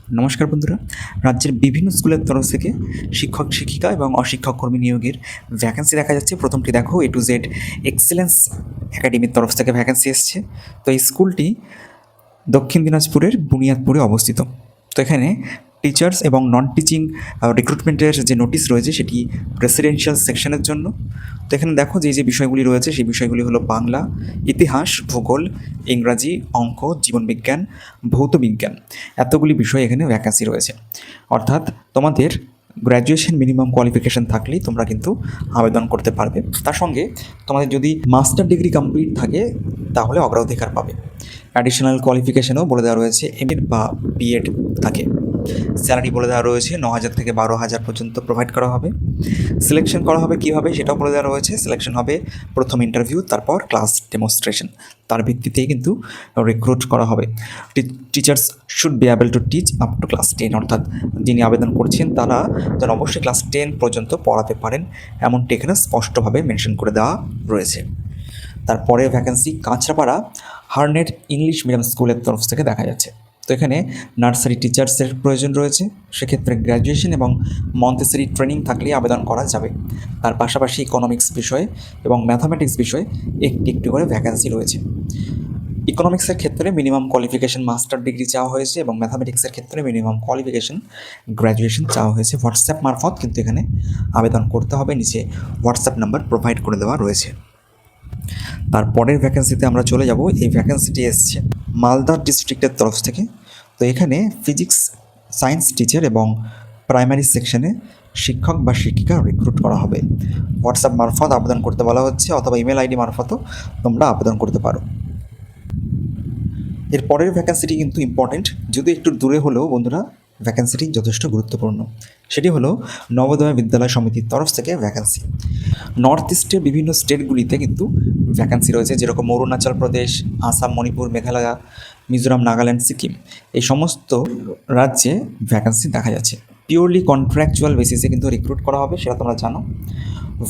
নমস্কার বন্ধুরা, রাজ্যের বিভিন্ন স্কুলের তরফ থেকে শিক্ষক শিক্ষিকা এবং অশিক্ষক কর্মী নিয়োগের ভ্যাকেন্সি দেখা যাচ্ছে। প্রথমটি দেখো, A to Z এক্সেলেন্স একাডেমির তরফ থেকে ভ্যাকেন্সি এসছে। তো এই স্কুলটি দক্ষিণ দিনাজপুরের বুনিয়াদপুরে অবস্থিত। তো এখানে টিচার্স এবং নন টিচিং রিক্রুটমেন্টের যে নোটিশ রয়েছে সেটি রেসিডেন্সিয়াল সেকশনের জন্য। তো এখানে দেখো যে বিষয়গুলি রয়েছে সেই বিষয়গুলি হলো বাংলা, ইতিহাস, ভূগোল, ইংরাজি, অঙ্ক, জীবনবিজ্ঞান, ভৌতবিজ্ঞান, এতগুলি বিষয় এখানে ভ্যাকেন্সি রয়েছে। অর্থাৎ তোমাদের গ্র্যাজুয়েশন মিনিমাম কোয়ালিফিকেশান থাকলেই তোমরা কিন্তু আবেদন করতে পারবে। তার সঙ্গে তোমাদের যদি মাস্টার ডিগ্রি কমপ্লিট থাকে তাহলে অগ্রাধিকার পাবে। অ্যাডিশনাল কোয়ালিফিকেশানও বলে দেওয়া রয়েছে, এমএড বা বিএড থাকে। স্যালারি বলে দেওয়া রয়েছে 9,000 থেকে 12,000 পর্যন্ত প্রোভাইড করা হবে। সিলেকশন করা হবে কীভাবে সেটাও বলে দেওয়া রয়েছে। সিলেকশন হবে প্রথম ইন্টারভিউ, তারপর ক্লাস ডেমনস্ট্রেশন, তার ভিত্তিতেই কিন্তু রিক্রুট করা হবে। Teachers should be able to teach up to class 10, অর্থাৎ যিনি আবেদন করছেন তারা যেন অবশ্যই ক্লাস 10 পর্যন্ত পড়াতে পারেন, এমনটি এখানে স্পষ্টভাবে মেনশন করে দেওয়া রয়েছে। তারপরে ভ্যাকেন্সি কাঁচরাপাড়া হার্নেট ইংলিশ মিডিয়াম স্কুলের তরফ থেকে দেখা যাচ্ছে। তো এখানে নার্সারি টিচার্সের প্রয়োজন রয়েছে, সেক্ষেত্রে গ্র্যাজুয়েশন এবং মন্তেসরি ট্রেনিং থাকলেই আবেদন করা যাবে। তার পাশাপাশি ইকোনমিক্স বিষয়ে এবং ম্যাথামেটিক্স বিষয়ে একটি একটি করে ভ্যাকেন্সি রয়েছে। ইকোনমিক্সের ক্ষেত্রে মিনিমাম কোয়ালিফিকেশান মাস্টার ডিগ্রি চাওয়া হয়েছে এবং ম্যাথামেটিক্সের ক্ষেত্রে মিনিমাম কোয়ালিফিকেশান গ্র্যাজুয়েশন চাওয়া হয়েছে। হোয়াটসঅ্যাপ মারফত কিন্তু এখানে আবেদন করতে হবে, নিচে হোয়াটসঅ্যাপ নাম্বার প্রোভাইড করে দেওয়া রয়েছে। তারপরের ভ্যাকেন্সিতে আমরা চলে যাব। এই ভ্যাকেন্সিটি এসছে মালদা ডিস্ট্রিক্টের তরফ থেকে। তো এখানে ফিজিক্স সায়েন্স টিচার এবং প্রাইমারি সেকশনে শিক্ষক বা শিক্ষিকা রিক্রুট করা হবে। হোয়াটসঅ্যাপ মারফত আবেদন করতে বলা হচ্ছে, অথবা ইমেল আইডি মারফতও তোমরা আবেদন করতে পারো। এর পরের ভ্যাকেন্সিটি কিন্তু ইম্পর্টেন্ট, যদি একটু দূরে হলেও বন্ধুরা ভ্যাকেন্সিটি যথেষ্ট গুরুত্বপূর্ণ। সেটি হলো নবোদয় বিদ্যালয় সমিতির তরফ থেকে ভ্যাকেন্সি। নর্থ ইস্টের বিভিন্ন স্টেটগুলিতে কিন্তু ভ্যাকেন্সি রয়েছে, যেরকম অরুণাচল প্রদেশ, আসাম, মণিপুর, মেঘালয়, মিজোরাম, নাগাল্যান্ড, সিকিম, এই সমস্ত রাজ্যে ভ্যাকেন্সি দেখা যাচ্ছে। পিওরলি কন্ট্রাকচুয়াল বেসিসে কিন্তু রিক্রুট করা হবে, সেটা তোমরা জানো।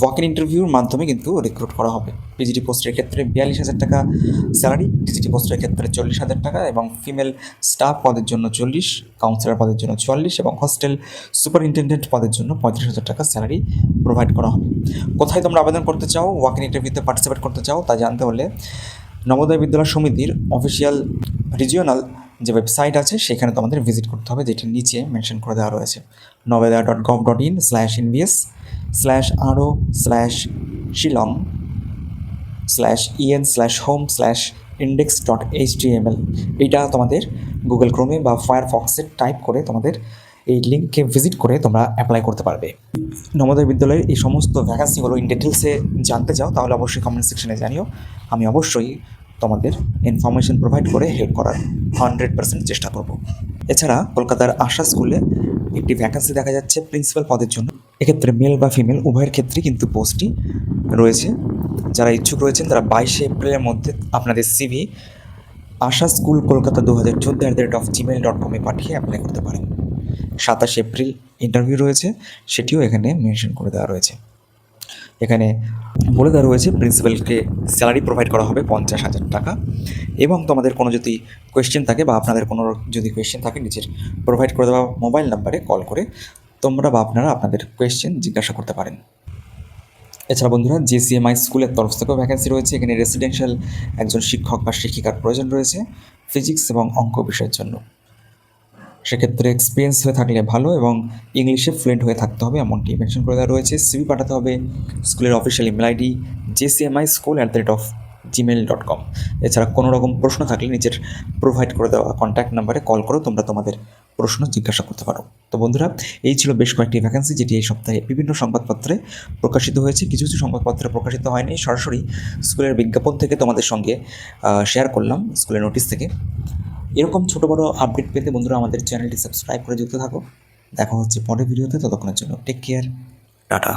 ওয়াক ইন ইন্টারভিউর মাধ্যমে কিন্তু রিক্রুট করা হবে। পিজিটি পোস্টের ক্ষেত্রে 42,000 টাকা স্যালারি, টিজিটি পোস্টের ক্ষেত্রে 40,000 টাকা, এবং ফিমেল স্টাফ পদের জন্য 40, কাউন্সিলর পদের জন্য 44 এবং হস্টেল সুপারিনটেন্ডেন্ট পদের জন্য 35,000 টাকা স্যালারি প্রোভাইড করা হবে। কোথায় তোমরা আবেদন করতে চাও, ওয়াক ইন ইন্টারভিউতে পার্টিসিপেট করতে চাও, তা জানতে হলে নবোদয় বিদ্যালয় সমিতির অফিসিয়াল রিজিওনাল যে ওয়েবসাইট আছে সেখানে তোমাদের ভিজিট করতে হবে, যেটির নিচে মেনশন করে দেওয়া রয়েছে novodia.gov.in/aro/shillong/en/home/index.html। এইটা তোমাদের গুগল ক্রোমে বা ফায়ারফক্সে টাইপ করে তোমাদের এই লিঙ্কে ভিজিট করে তোমরা অ্যাপ্লাই করতে পারবে। নবোদয় বিদ্যালয়ের এই সমস্ত ভ্যাকান্সিগুলো ইন ডিটেলসে জানতে চাও তাহলে অবশ্যই কমেন্ট সেকশনে জানিও, আমি অবশ্যই তোমাদের ইনফরমেশন প্রোভাইড করে হেল্প করার 100% চেষ্টা করব। এছাড়া কলকাতার আশা স্কুলে একটি ভ্যাকান্সি দেখা যাচ্ছে প্রিন্সিপাল পদের জন্য। এক্ষেত্রে মেল বা ফিমেল উভয়ের ক্ষেত্রেই কিন্তু পোস্টই রয়েছে। যারা ইচ্ছুক রয়েছেন তারা 22 এপ্রিলের মধ্যে আপনাদের সিভি আশা স্কুল কলকাতা 2014@gmail.com পাঠিয়ে অ্যাপ্লাই করতে পারেন। 27 এপ্রিল ইন্টারভিউ রয়েছে, সেটিও এখানে মেনশন করে দেওয়া রয়েছে। এখানে বলে দেওয়া রয়েছে প্রিন্সিপালকে স্যালারি প্রোভাইড করা হবে 50,000 টাকা, এবং তোমাদের কোনো যদি কোয়েশ্চেন থাকে বা আপনাদের কোনো যদি কোয়েশ্চেন থাকে নিচের প্রোভাইড করে দেওয়া মোবাইল নাম্বারে কল করে তোমরা বা আপনারা আপনাদের কোয়েশ্চেন জিজ্ঞাসা করতে পারেন। এছাড়া বন্ধুরা JCMI স্কুলের তরফ থেকেও ভ্যাকেন্সি রয়েছে। এখানে রেসিডেন্সিয়াল একজন শিক্ষক বা শিক্ষিকার প্রয়োজন রয়েছে ফিজিক্স এবং অঙ্ক বিষয়ের জন্য। সেক্ষেত্রে এক্সপিরিয়েন্স হয়ে থাকলে ভালো এবং ইংলিশে ফ্লুয়েন্ট হয়ে থাকতে হবে, এমনটি মেনশন করে দেওয়া রয়েছে। সিভি পাঠাতে হবে স্কুলের অফিসিয়াল ইমেল আইডি jcmischool@gmail.com। এছাড়া কোনো রকম প্রশ্ন থাকলে নিচের প্রোভাইড করে দেওয়া কন্ট্যাক্ট নাম্বারে কল করে তোমরা তোমাদের প্রশ্ন জিজ্ঞাসা করতে পারো। তো বন্ধুরা, এই ছিল বেশ কয়েকটি ভ্যাকেন্সি যেটি এই সপ্তাহে বিভিন্ন সংবাদপত্রে প্রকাশিত হয়েছে। কিছু কিছু সংবাদপত্রে প্রকাশিত হয়নি, সরাসরি স্কুলের বিজ্ঞাপন থেকে তোমাদের সঙ্গে শেয়ার করলাম, স্কুলের নোটিশ থেকে। এরকম ছোটো বড়ো আপডেট পেতে বন্ধুরা আমাদের চ্যানেলটি সাবস্ক্রাইব করে যুক্ত থাকো। দেখা হচ্ছে পরের ভিডিওতে, ততক্ষণের জন্য টেক কেয়ার, টাটা।